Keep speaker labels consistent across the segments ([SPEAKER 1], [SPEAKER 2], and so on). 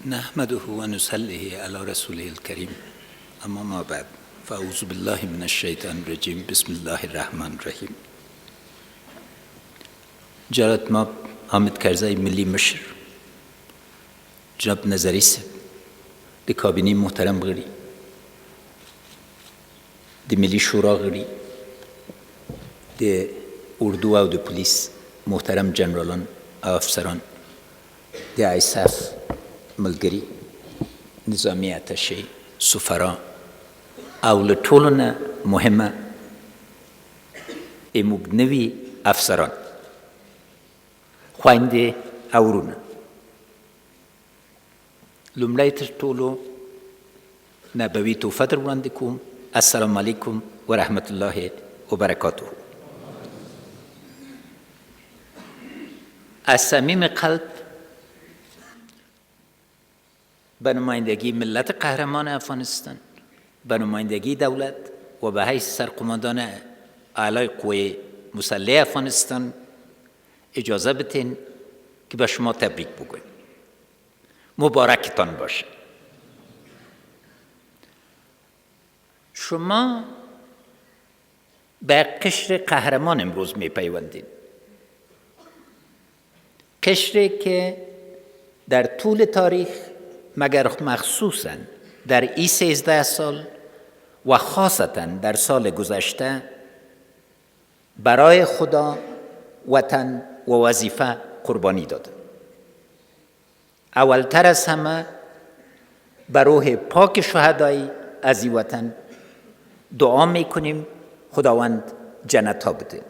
[SPEAKER 1] نحمده و نصلی علی رسوله الکریم، اما ما بعد، فاعوذ بالله من الشیطان الرجیم. بسم الله الرحمن الرحیم. جلالت ما حامد کرزی ملی مشر، جناب نظری صاحب دی کابینی محترم غړي، د ملی شورا غړي، د اردو او د پولیس محترم جنرالان او افسران، د ایساف ملګری، نظامی اتشی، سفرا او له ټولو نه مهمه موږ نوي افسران، خویندې او ورونه، لومړی تر ټولو نبوي تحفه در وړاندې کوم. السلام علیکم و رحمت الله و برکاته. از صمیم قلب به نمایندگی ملت قهرمان افغانستان، به نمایندگی دولت و به حیث سرقماندان اعلای قوه مسلح افغانستان اجازه بدین که به شما تبریک بگویم. مبارکتان باشه. شما به قشر قهرمان امروز می پیوندید، قشری که در طول تاریخ مگر مخصوصاً در این 13 سال و خاصتاً در سال گذشته برای خدا، وطن و وظیفه قربانی داد. اولتر از همه بر روح پاک شهدای از این وطن دعا میکنیم خداوند جنت ها بده.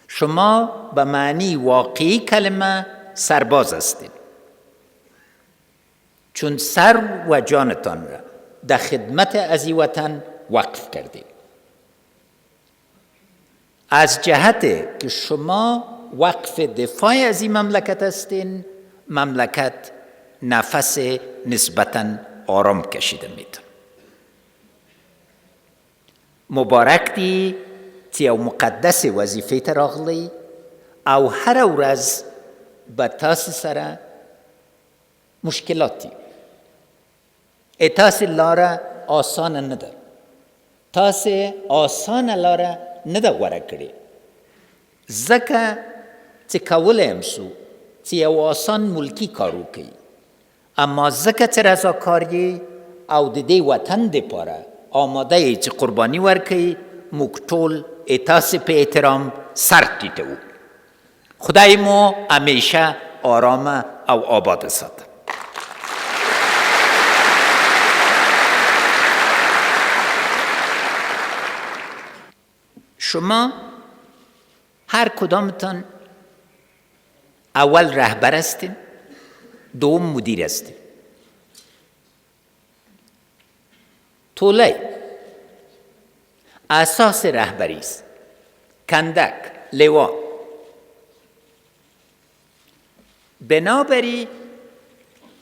[SPEAKER 1] شما به معنی واقعی کلمه سرباز هستید، چون سر و جانتان را در خدمت از این وطن وقف کردید. از جهت که شما وقف دفاع از این مملکت هستین، مملکت نفس نسبتاً آرام کشیده میتون. مبارک دی چې یو مقدس وظیفه ته راغلی او هر ورځ به تاسو سره مشکلاتی، تاسو لاره آسان نه ده، تاسو آسان لاره نه ده غوره کړې، ځکه چې کولی شو چې یو آسان ملکی کار وکړي، اما ځکه چې رضاکار او د دې وطن دپاره آماده یې چې قرباني ورکړي، موږ ټول تاسو په احترام سر ټیټوو. خدای مو همیشه آرام او آباد ساته. شما هر کدامتان اول رهبر هستین، دوم مدیر هستین. توله اساس رهبری است، کندک، لوا. بنابراین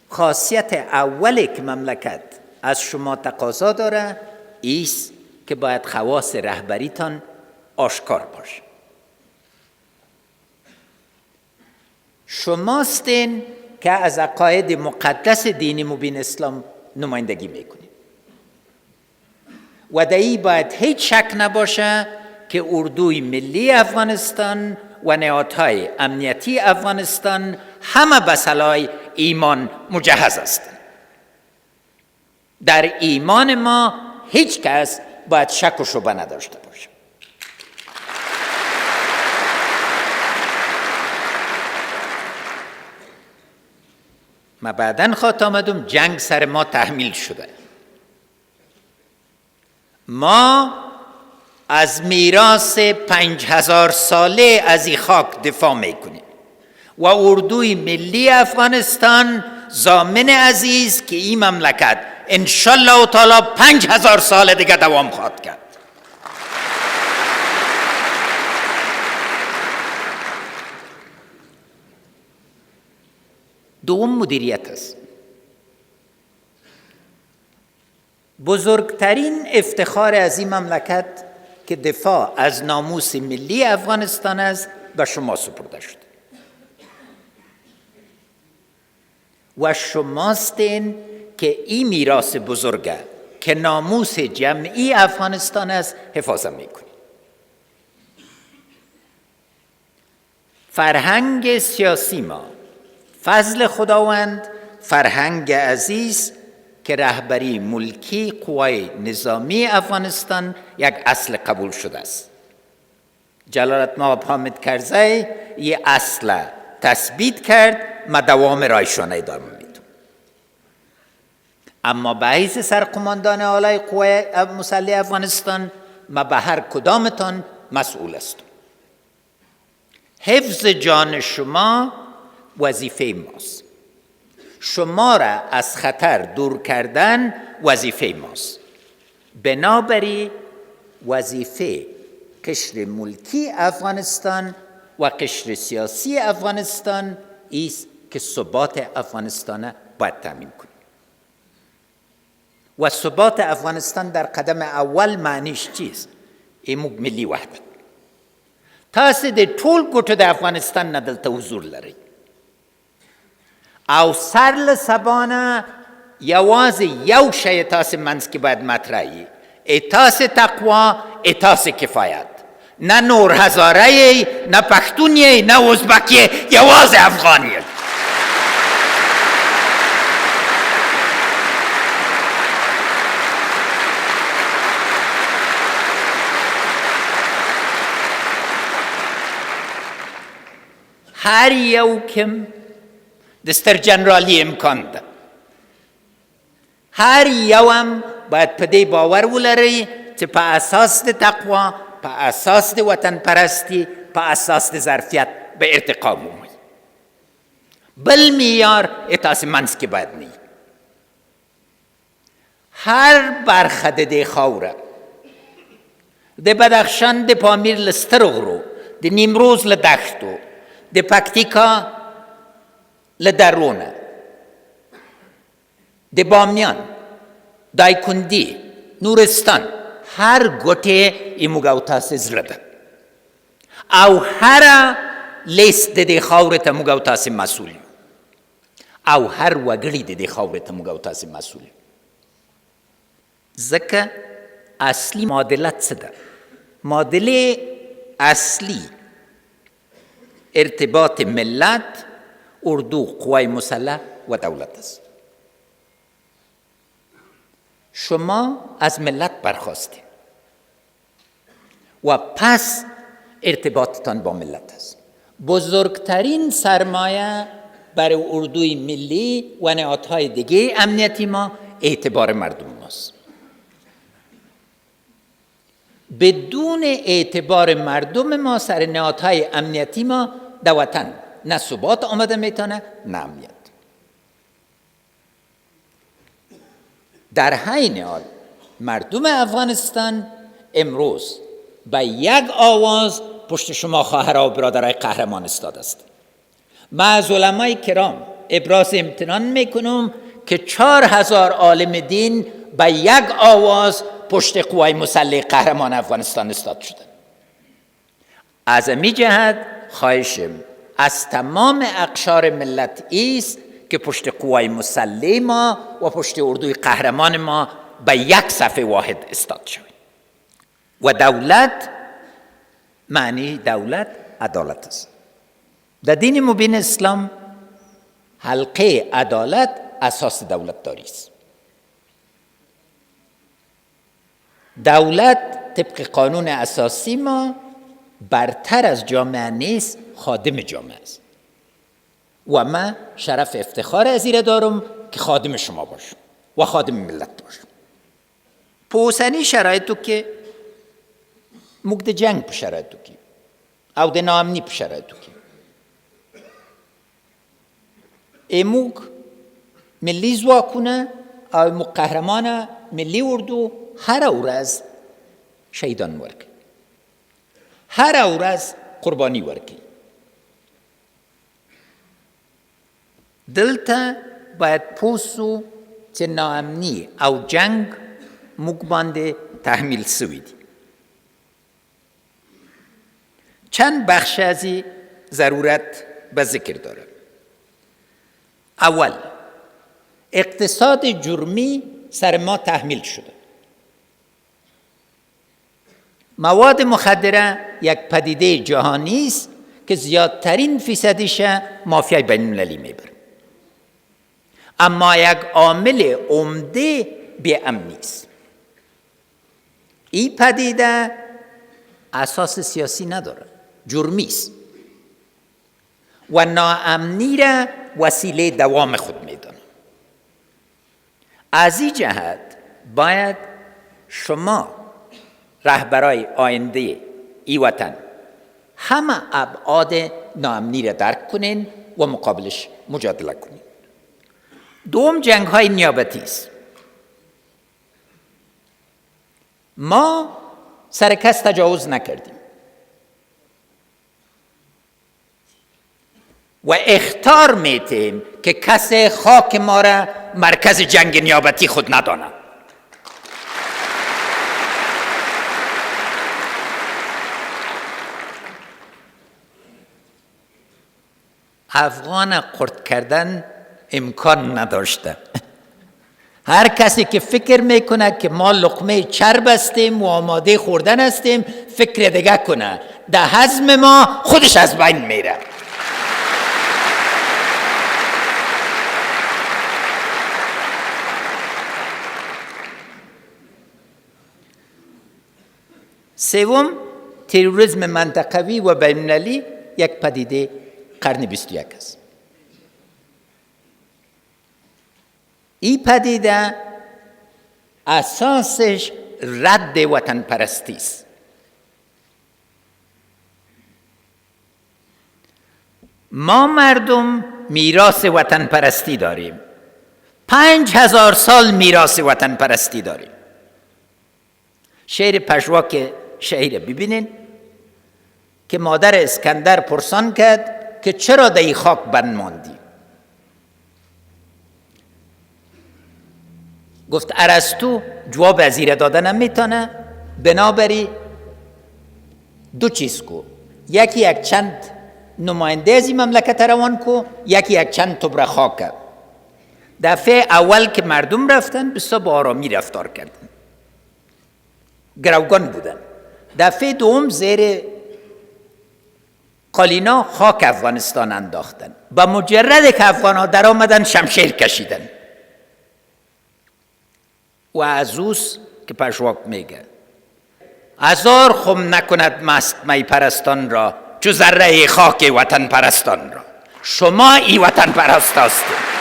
[SPEAKER 1] خاصیت اولی که مملکت از شما تقاضا داره ایست که باید خواص رهبریتان آشکار باشه. شماستین که از عقاید مقدس دین مبین اسلام نمایندگی میکنید و در این باید هیچ شک نباشه که اردوی ملی افغانستان و نهادهای امنیتی افغانستان همه به صلاح ایمان مجهز هستند. در ایمان ما هیچ کس باید شک و شبهه نداشته باشه. ما بعداً خواهد آمدم جنگ سر ما تحمیل شده. ما از میراث 5000 ساله از این خاک دفاع میکنیم و اردوی ملی افغانستان ضامن عزیز که این مملکت انشالله تعالی 5000 سال دیگه دوام خواهد کرد. دوم مدیریت است. بزرگترین افتخار از این مملکت که دفاع از ناموس ملی افغانستان است به شما سپرده شد و شماستین که این میراث بزرگه که ناموس جمعی افغانستان است حفاظت میکنید. فرهنگ سیاسی ما فضل خداوند، فرهنگ عزیز که رهبری ملکی قوای نظامی افغانستان یک اصل قبول شده است. جلالت مآب حامد کرزی یه اصل تثبیت کرد، ما دوام رایشانه ادامه میدم. اما به حیث سرقماندان اعلی قوای مسلح افغانستان ما به هر کدامتان مسئول هستم. حفظ جان شما وظیفه ماست. شما را از خطر دور کردن وظیفه ماست. بنابراین وظیفه قشر ملکی افغانستان و قشر سیاسی افغانستان است که ثبات افغانستان باید تامین کنیم. و ثبات افغانستان در قدم اول معنیش چیست؟ ایموگ ملی وحدت. تاسو د ټول ګوټو د افغانستان نه دلته حضور لرئ او سر له سبانه یوازې یو شی تاسو منځ کې باید مطرح وي، تاسو تقوا، تاسو کفایت. نه نور هزاره یې، نه پښتون یې، نه ازبک یې، یوازې افغان یې. هر یو کم د ستر جنرالی امکان ده. هر یو هم باید په دې باور ولرئ چې په اساس د تقوا، په اساس د وطن پرستی، په اساس د ظرفیت به ارتقا مومي. بل معیار تاسې منځ کې باید نه وي. هر برخه د دې خاوره، د بدخشان د پامیر له سترو غرو، د نیمروز له دښتو، د پکتیکا له درونه، د بامیان، دایکندی، نورستان، هر ګوټې ایموږ او تاسې زړه ده او هر لیست د دې خاورې ته موږ او تاسې مسؤل یو او هر وګړي د دې خاورې ته موږ او تاسې مسؤل یو. ځکه اصلي معادله څه ده؟ معادله اصلی ارتباط ملت، اردو، قوای مسلح و دولت است. شما از ملت برخواستید و پس ارتباطتان با ملت است. بزرگترین سرمایه برای اردوی ملی و نهادهای دیگه امنیتی ما اعتبار مردم ماست. بدون اعتبار مردم ما سر نهادهای امنیتی ما در وطن نه ثبات آمده میتونه نه امنیت. در حین حال مردم افغانستان امروز به یک آواز پشت شما خواهرها و برادرای قهرمان استاد است. من از علمای کرام ابراز امتنان میکنم که 4000 عالم دین به یک آواز پشت قوای مسلح قهرمان افغانستان استاد شدند. از این جهت خواهشم از تمام اقشار ملت است که پشت قوای مسلح ما و پشت اردوی قهرمان ما به یک صف واحد استاد شویم. و دولت، معنی دولت عدالت است. در دین مبین اسلام حلقه عدالت اساس دولت داری است. دولت طبق قانون اساسی ما برتر از جامعه نیست، خادم جامعه است و من شرف افتخار از این دارم که خادم شما باشم و خادم ملت باشم. پوسنی شرایطو که موږ د جنگ په شرایطو کې او د ناامني په شرایطو کې موږ ملي ځواکونه او موږ قهرمانه ملي اردو هر ورځ شهیدان ورکوي، هر ورځ قرباني ورکوي. دلته باید پوه سو چې ناامني او جنگ موږ باندې تحمیل سوی دی. چند بخش ازی ضرورت به ذکر داره. اول اقتصاد جرمی سر ما تحمیل شده. مواد مخدره یک پدیده جهانی است که زیادترین فیصدیش مافیای بین المللی میبره، اما یک عامل عمده بی‌امنی است. این پدیده اساس سیاسی نداره، جرمی است و ناامنی را وسیله دوام خود میدونه. از این جهت باید شما رهبرای آینده ای وطن همه ابعاد ناامنی را درک کنین و مقابلش مجادله کنین. دوم، جنگ های نیابتی است. ما سر کس تجاوز نکردیم و اخطار میتیم که کس خاک ما را مرکز جنگ نیابتی خود ندانه. افغان قرد کردن امکان نداشته. هر کسی که فکر میکنه که ما لقمه چرب هستیم و آماده خوردن هستیم، فکر دیگه کنه، ده هضم ما خودش از بین میره. سوم، تروریسم منطقوی و بین‌المللی یک پدیده قرن 21 است. این پدیده اساسش رد وطن پرستی است. ما مردم میراث وطن پرستی داریم. 5000 سال میراث وطن پرستی داریم. شعر پژواک شعر ببینین که مادر اسکندر پرسان کرد که چرا در این خاک بند ماندی؟ گفت ارسطو جواب از این دادن نمیتونه، بنابراین دو چیز کو، یکی یک چند نماینده از این مملکت روان کو، یکی یک چند تبر خاک. دفعه اول که مردم رفتن بسیار با آرامی رفتار کردن، گروگان بودن. دفعه دوم زیر قالینا خاک افغانستان انداختن. با مجرد که افغان ها در آمدن شمشیر کشیدن. و از اوست که پژواک میگه 1000 خم نکند مست می پرستان را، چو ذره خاک وطن پرستان را. شما ای وطن پرست هستید.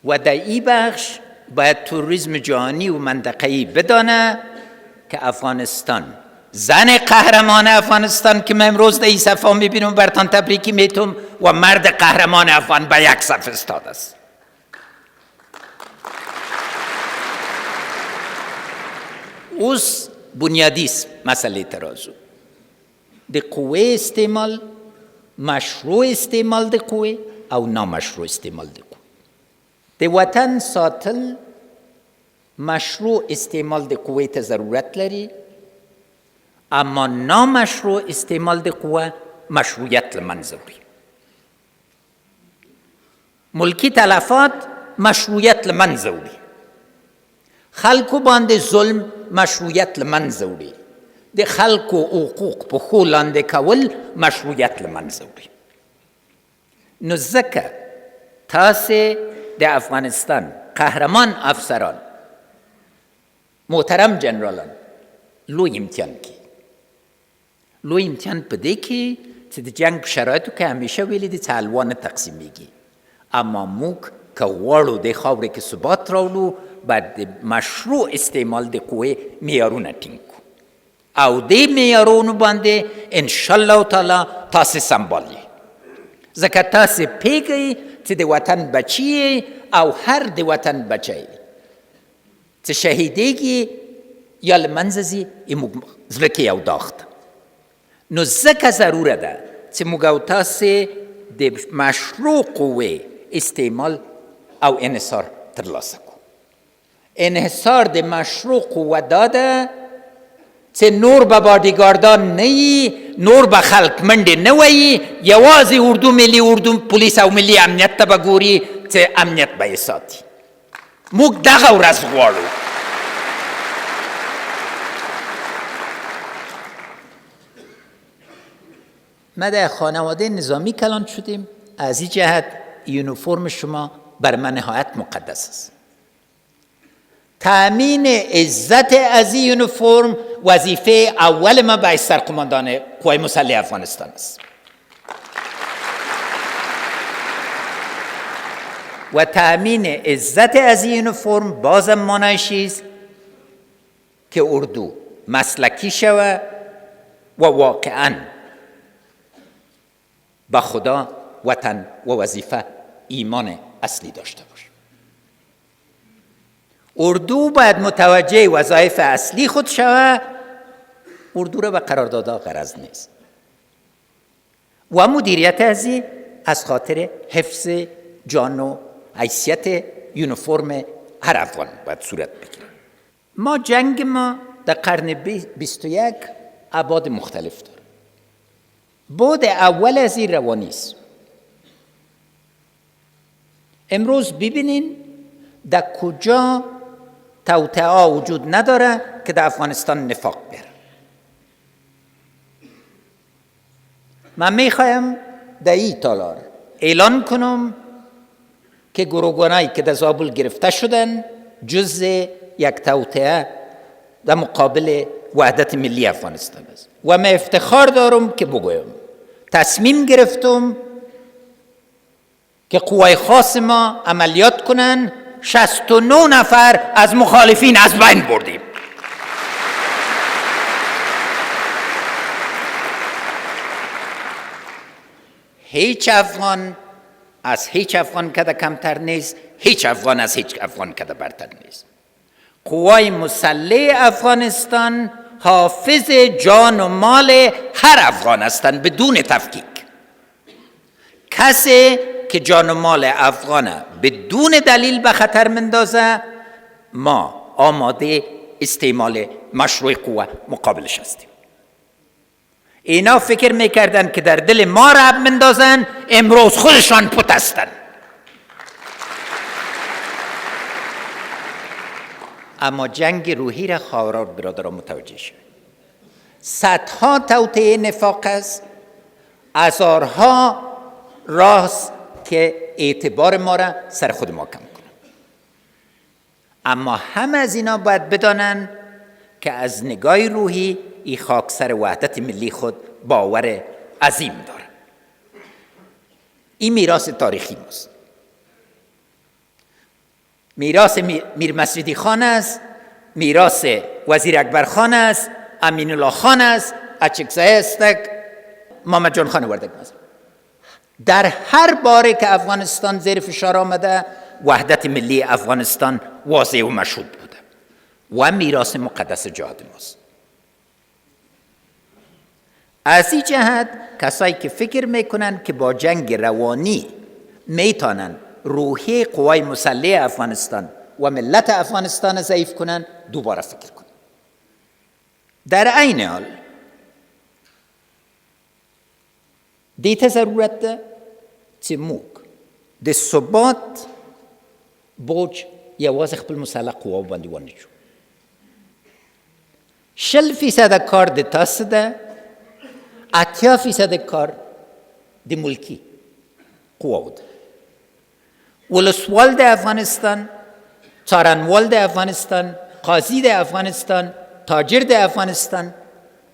[SPEAKER 1] و در این بخش باید توریسم جهانی و منطقه‌ای بدانه که افغانستان، زن قهرمان افغانستان که من امروز در این صفحه میبینم برتان تبریکی میتم، و مرد قهرمان افغان به یک صف استاد است. اوس بنیادی است مسئله ترازو د قوه استعمال، مشروع استعمال د قوه او نامشروع استعمال د قوه. د وطن ساتل مشروع استعمال د قوه ته ضرورت لري، اما نامشروع استعمال د قوه مشروعیت لمنځه وړي. ملکی تلفات مشروعیت لمنځه وړي. خلکو باندې ظلم مشروعیت لمنځه وړي. د خلکو حقوق په ښو لاندې کول مشروعیت لمنځه وړي. نو ځکه تاسې د افغانستان قهرمان افسران، محترم جنرالان، لوی امتحان کی. لوی امتحان په دې کې چې د جنگ په شرایطو کې همیشه ویلي دي چې حلوا نه تقسیمیږي، اما موږ که غواړو د خاورې کې ثبات راولو باید د مشروع استعمال د قوې معیارونه ټینګ کړو او دې معیارونو باندې انشاءالله تعالی تاسې سمبالي، ځکه تاسې پوهیږئ چې د وطن بچی او هر د وطن بچی چې شهیدیږي یا له منځه ځي زموږ زړه کې یو داغ ده. نو ځکه ضروره ده چې موږ او تاسې د مشروع قوې استعمال او انحصار ترلاسه کړو. انحصار د مشروع قوه داده چې نور به باډیګاردان نه یي، نور به خلق منډې نه وایي، یوازې اردو ملي اردو پولیس او ملي امنیت ته به ګوري چې امنیت به یې ساتي. موږ دغه ورځ غواړو. ما در خانواده نظامی کلان شدیم، از این جهت یونیفرم شما بر من نهایت مقدس است. تأمین عزت از این یونیفرم وظیفه اول ما به سرقماندان قوای مسلح افغانستان است و تأمین عزت از این یونیفرم بازم مانعش است که اردو مسلکی شود و واقعاً با خدا، وطن و وظیفه ایمان اصلی داشته باشه. اردو باید متوجه وظایف اصلی خود شود. اردو را به قراردادها غرض نیست و مدیریت از خاطر حفظ جان و حیثیت یونیفرم هر افغان باید صورت بگیره. ما جنگ ما در قرن 21 ابعاد مختلف داره. بعد اول از این روانی است. امروز ببینین در کجا توطئه وجود نداره که در افغانستان نفاق بیاره. من میخوایم در این تالار اعلان کنم که گروگانایی که در زابل گرفته شدن جز یک توطئه در مقابل وحدت ملی افغانستان است و من افتخار دارم که بگویم تصمیم گرفتم که قوای خاص ما عملیات کنن. 69 نفر از مخالفین از بین بردیم. هیچ افغان از هیچ افغان کده کمتر نیست، هیچ افغان از هیچ افغان کده برتر نیست. قوای مسلح افغانستان حافظ جان و مال هر افغان هستند بدون تفکیک. کسی که جان و مال افغانه بدون دلیل به خطر مندازه، ما آماده استعمال مشروع قوه مقابلش هستیم. اینا فکر میکردن که در دل ما رعب مندازن، امروز خودشان پت هستن. اما جنگ روحی را خواهران برادران متوجه شد. صدها توطئه نفاق است، هزارها راست که اعتبار ما را سر خود ما کم کنه. اما همه از اینا باید بدانن که از نگاه روحی این خاکسر وحدت ملی خود باور عظیم داره. این میراث تاریخی ماست. میراث میر مسجدی خان است، میراث وزیر اکبر خان است، امین الله خان است، اچکزای استک، محمد جان خان وردک است. در هر باره که افغانستان زیر فشار آمده، وحدت ملی افغانستان واضح و مشهود بوده و میراث مقدس جهاد ماست. از این جهت کسایی که فکر میکنن که با جنگ روانی میتونن روحی قوای مسلح افغانستان و ملت افغانستان ضعیف کنن، دوباره فکر کنن. در عین حال دیتا ضرورت ده چې موږ د ثبات بوج یوازې خپل مسلح قواو باندې ونیسو. 60% کار د تاسو ده، 80% کار د ملکی قواو ده. ولسوال د افغانستان، څارنوال د افغانستان، قاضی د افغانستان، تاجر د افغانستان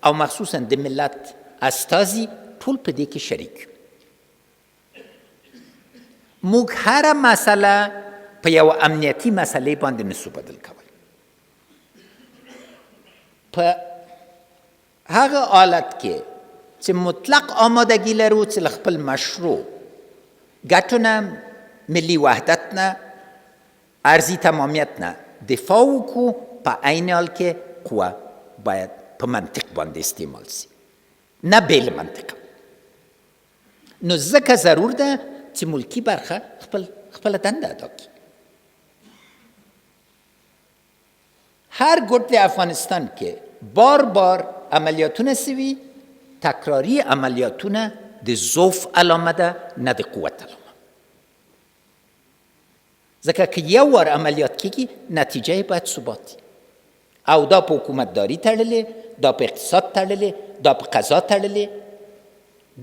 [SPEAKER 1] او مخصوصا د ملت استازي ټول په دې کې شریک. موږ هر مسله په یو امنیتي مسلې باندې نسو بدل کولی. په هغه حالت کې چې مطلق آمادگی لرو چې خپل مشروع ګټو نه، ملي وحدت نه، ارضي تمامیت نه دفاع وکړو، په عین حال کې قوه باید په منطق باندې استعمال شي، نه بیل منطق. نو ځکه ضرور ده چې ملکی برخه خپل دنده ادا کړي. هر ګوټ د افغانستان کې بار بار عملیاتونه سوي تکراری عملیاتونه ده ضعف علامه نه ده قوت علامه. ځکه که یو وار عملیات کیږي نتیجه باید ثباتی. او دا په حکومت داری تړلې، دا په اقتصاد تړلې، دا په قضا تړلې.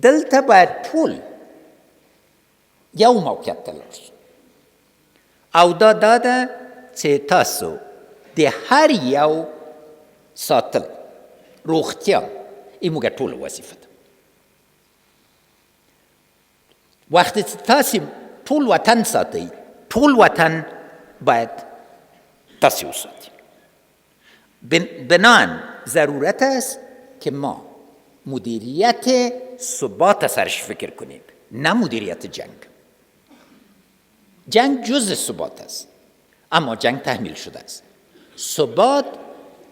[SPEAKER 1] دلته باید ټول یو موقعیت ته لاړ شو. او دا ده چې تاسو د هر یو ساتل روغتیا این موږ ټول وظیفه ده. وقتی تاسو ټول وطن ساتئ، ټول وطن باید تاسو وساتئ. بنان ضرورت است که ما مدیریت ثبات سرش فکر کنیم، نه مدیریت جنگ. جنگ جزء ثبات است، اما جنگ تحمیل شده است. ثبات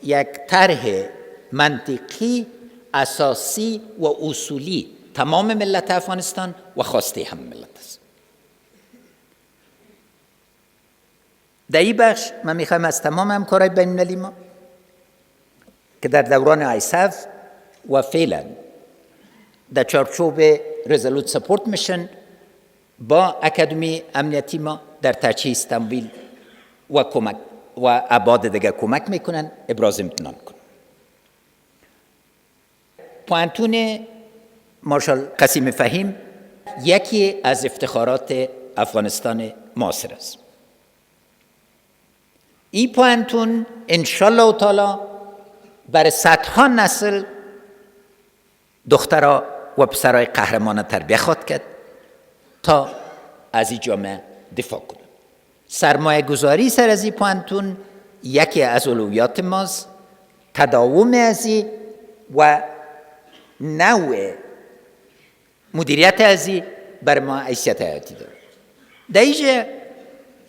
[SPEAKER 1] یک طرح منطقی اساسی و اصولی تمام ملت افغانستان و خواسته هم ملت است. در این بخش من میخوایم از تمام همکارای بین المللی ما که در دوران آیسف و فعلا در چارچوب رزولوت سپورت میشن با اکادمی امنیتی ما در ترچه استانبول و کمک و ابعاد دیگه کمک میکنن ابراز امتنان کنن. پوانتون مارشال قاسم فهیم یکی از افتخارات افغانستان معاصر است. این پوانتون انشالله تعالی برای صدها نسل دخترها و پسرای قهرمان تربیت خواهد کرد تا از این جامعه دفاع کنند. سرمایه گذاری سر از این پوانتون یکی از اولویات ماست. تداوم از این و نوع مدیریت از این بر ما حیثیت حیاتی داره. در اینجا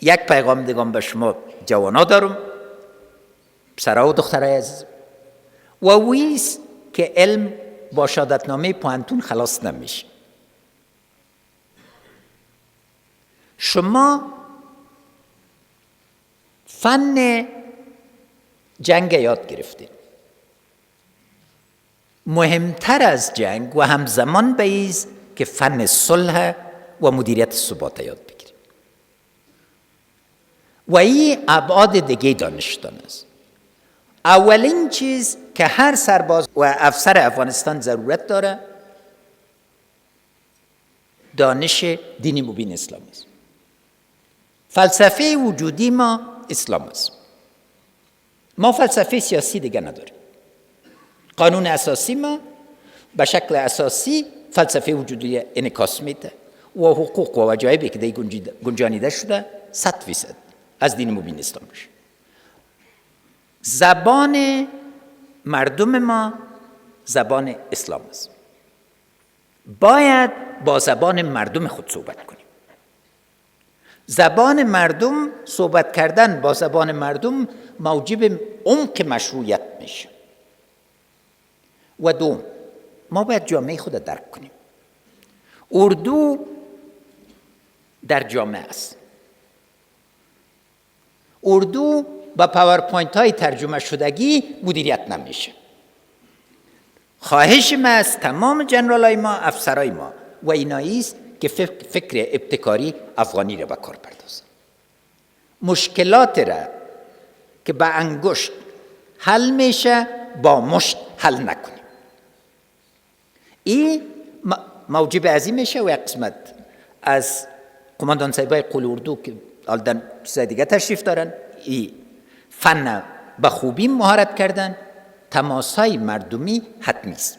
[SPEAKER 1] یک پیغام دیگه به شما جوانا دارم، پسرها و دخترای عزیز، و ویست که علم با شهادتنامه پوانتون خلاص نمیشه. شما فن جنگ یاد گرفتید. مهمتر از جنگ و همزمان بیز که فن صلح و مدیریت ثبات یاد بگیرید. و این ابعاد دیگه دانشتان است. اولین چیز که هر سرباز و افسر افغانستان ضرورت داره دانش دینی مبین اسلام است. فلسفه وجودی ما اسلام است. ما فلسفه سیاسی دیگه نداریم. قانون اساسی ما به شکل اساسی فلسفه وجودی انعکاس میده و حقوق و وجایبی که دیگه گنجانیده شده 100% از دین مبین اسلام میشه. زبان مردم ما زبان اسلام است. باید با زبان مردم خود صحبت کنیم. زبان مردم، صحبت کردن با زبان مردم موجب عمق مشروعیت میشه. و دوم، ما باید جامعه خود درک کنیم. اردو در جامعه است. اردو با پاورپوینت های ترجمه شدگی مدیریت نمیشه. خواهش ما از تمام جنرال های ما، افسرهای ما و اینایی است که فکر ابتکاری افغانی را به کار پردازند. مشکلات را که با انگشت حل میشه با مشت حل نکنیم. این موجب عظیم میشه و یک قسمت از قماندان صاحبای قول اردو که الان چیزای دیگه تشریف دارن این فن به خوبی مهارت کردن. تماسای مردمی حتمی است.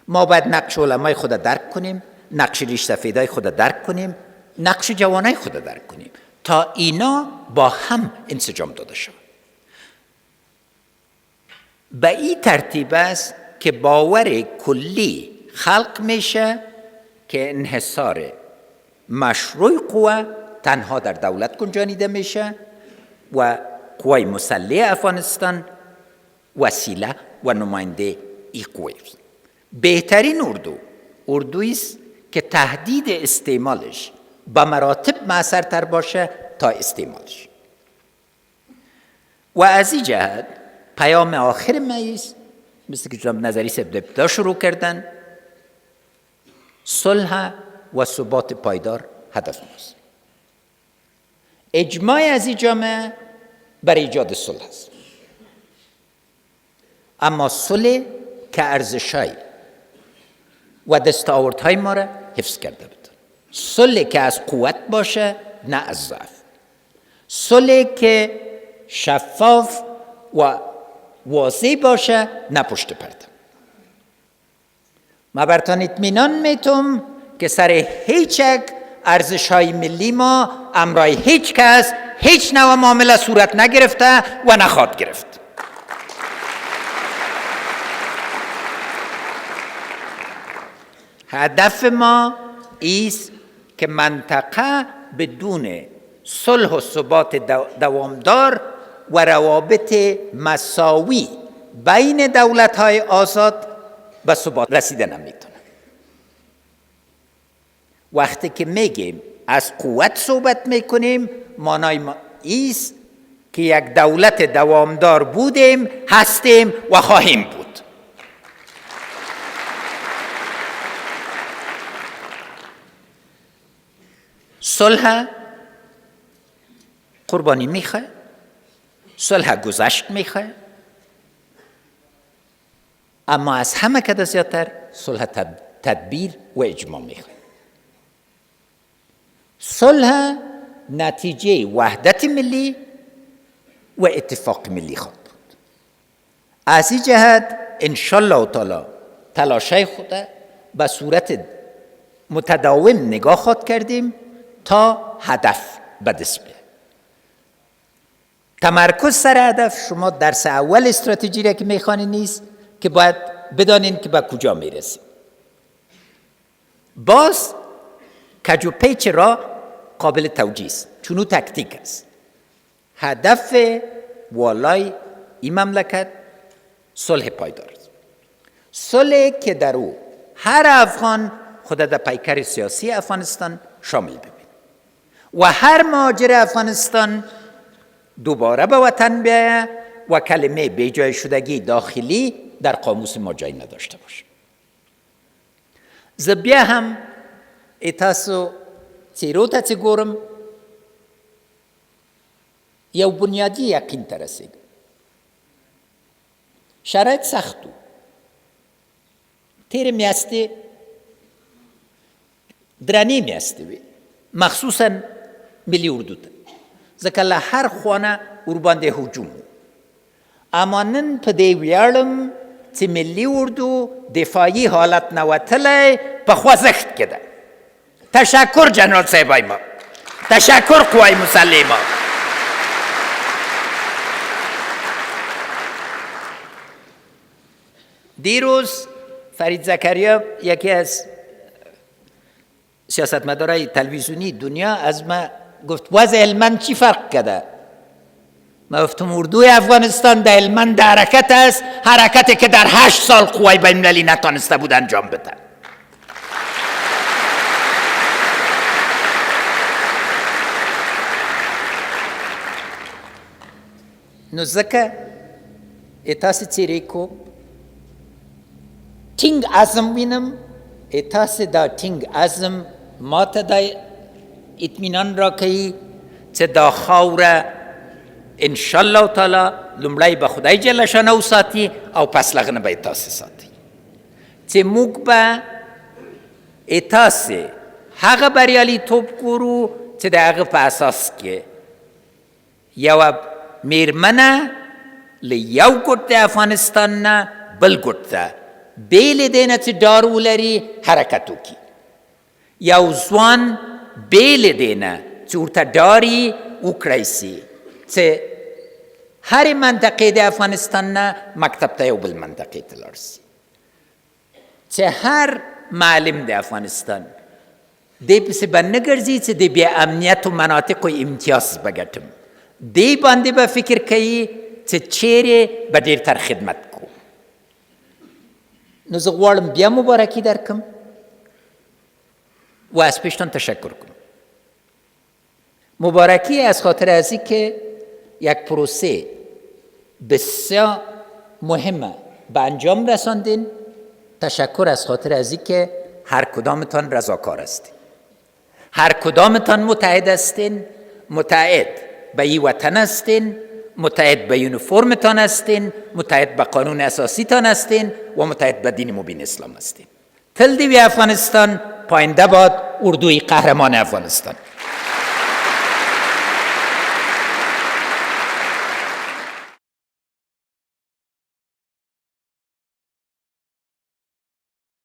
[SPEAKER 1] ما باید نقش علمای خود درک کنیم، نقش ریش سفیدای خود درک کنیم، نقش جوانای خود درک کنیم تا اینا با هم انسجام داده شود. به این ترتیب است که باور کلی خلق میشه که انحصار مشروع قوه تنها در دولت گنجانیده میشه و قوای مسلح افغانستان وسیله و نماینده این قوه است. بهترین اردویی است که تهدید استعمالش به مراتب مؤثرتر باشه تا استعمالش. و از این جهت پیام آخر ما است مثل که جناب نظری صاحب ابتدا شروع کردن، صلح و ثبات پایدار هدف ماست. اجماع از این جامعه برای ایجاد صلح است، اما صلح که ارزش‌های و دستاوردهای ما را حفظ کرده بود، صلح که از قوت باشه نه از ضعف، صلح که شفاف و واضح باشه نه پشت پرده. ما برتان اطمینان میتم که سر هیچ یک ارزش‌های ملی ما امرای هیچ کس هیچ نوع معامله صورت نگرفته و نخواهد گرفت. هدف ما ایست که منطقه بدون صلح و ثبات دوامدار و روابط مساوی بین دولت‌های آزاد به ثبات رسیده نمیتونه. وقتی که میگیم از قوت صحبت میکنیم، معنای ما ایست که یک دولت دوامدار بودیم، هستیم و خواهیم بود. صلح قربانی میخواه، صلح گذشت میخواه، اما از همه که زیادتر صلح تدبیر و اجماع میخواه. صلح نتیجه وحدت ملی و اتفاق ملی خواهد بود. از این جهت انشالله تعالی تلاشای خود به صورت متداوم نگاه خواهد کردیم تا هدف به دست بیاید. تمرکز سر هدف شما درس اول استراتژی را که میخوانید نیست که باید بدانین که به کجا میرسید. باز کج و پیچ را قابل توجیه است، چونو تکتیک است. هدف والای این مملکت صلح پایدار است، صلح که در او هر افغان خود در پیکر سیاسی افغانستان شامل ببین و هر مهاجر افغانستان دوباره به وطن بیاید و کلمه بیجای شدگی داخلی در قاموس ما جای نداشته باشه. زبیا هم ایتاسو چیرو تا چی گورم یو بنیادی یقین ترسید. شرایط سختو تیر میاستی درانی میاستی وی مخصوصا ملی اردو تا ځکه هر خوانه ورباندې هجوم، اما نن په دې ویاړم چې ملي اردو دفاعي حالت نه وتلی په خوځښت کې ده. تشکر جنرال صاحبای ما، تشکر قوای مسلح ما. دیروز فرید زکریا یکی از سیاستمدارای تلویزیونی دنیا از ما گفت وضع هلمند چی فرق کرده؟ ما گفتم اردوی افغانستان در هلمند در حرکت است، حرکتی که در 8 سال قوای بین المللی نتانسته بود انجام بده. نو ځکه تاسې څیرې کو ټینګ عزم وینم، تاسې دا ټینګ عزم ما ته دا اطمینان را کوي چې دا خاوره انشالله تعالی لومړی به خدای جل شانه ساتي او پس لغنه به تاسې ساتي چې موږ به تاسې هغه بریالیتوب ګورو چې د هغه په اساس کې یوه میرمنه له یو ګوټ د افغانستان نه بل ګوټ ته بې له دې نه چې ډار ولري حرکت وکړي، یو ځوان بې له دې نه چې ورته ډاري وکړی سي چې هرې منطقې د افغانستان نه مکتب ته یو بل منطقې ته لاړ سي، چې هر معلم د افغانستان دې پسې به نه ګرځي چې د بې امنیتو مناطقو امتیاز به ګټم، دې باندې به فکر کوي چې چیرې به ډېر تر خدمت کو. نو زه غواړم بیا مبارکي درکم و از پیشتان تشکر کنم. مبارکی از خاطر ازی که یک پروسه بسیار مهمه به انجام رساندین. تشکر از خاطر از اینکه هر کدامتان رضاکار هستین، هر کدامتان متحد هستین، متحد به این وطن هستین، متحد به یونیفرمتان هستین، متحد به قانون اساسی تان هستین و متحد به دین مبین اسلام هستین. تل دیوی افغانستان، پاینده باد اردوی قهرمان افغانستان.